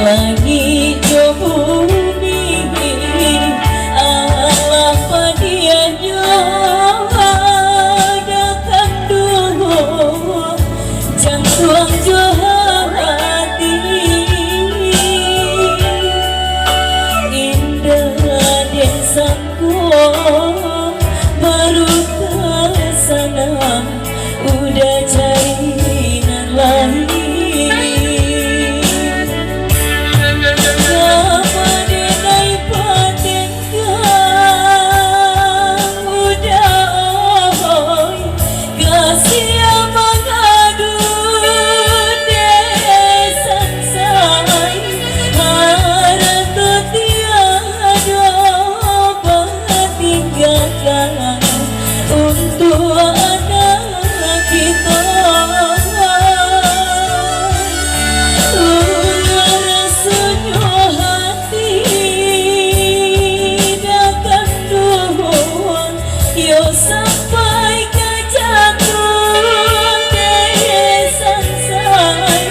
Langit jo bumi Allah padianya datang dulu jantung jo hati indah desaku baru kesana udah cari nan lain. Untuk anak kita rasanya hati datang doang yo sampai ke jantung desan say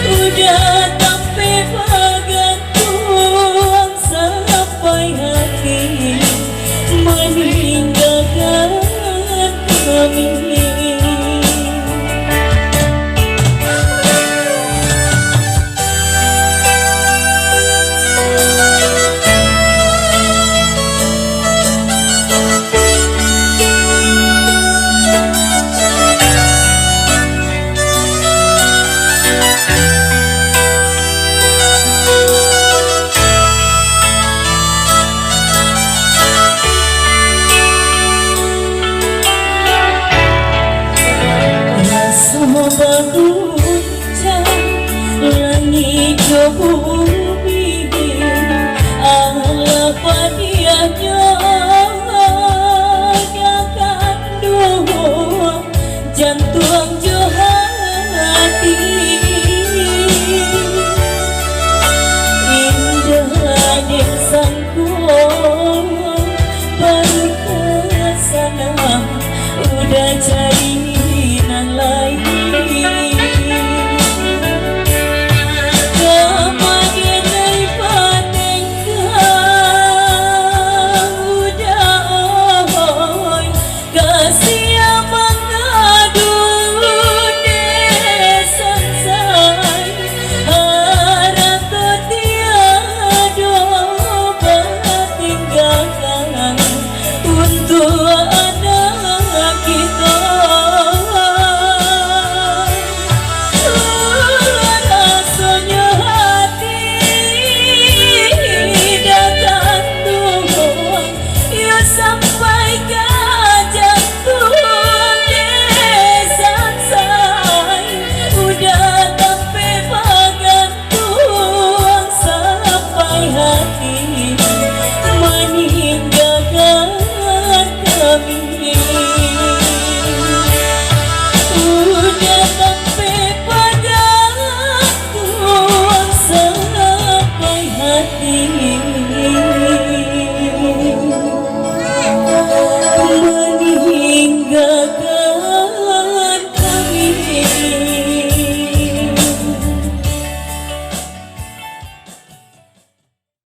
udah sampai bagantung sampai hati meninggalkan kami. Langit jo bumi Allah padianya datang dulu jantung jo hati indah desaku baru kesana udah cari nan lain. Sampai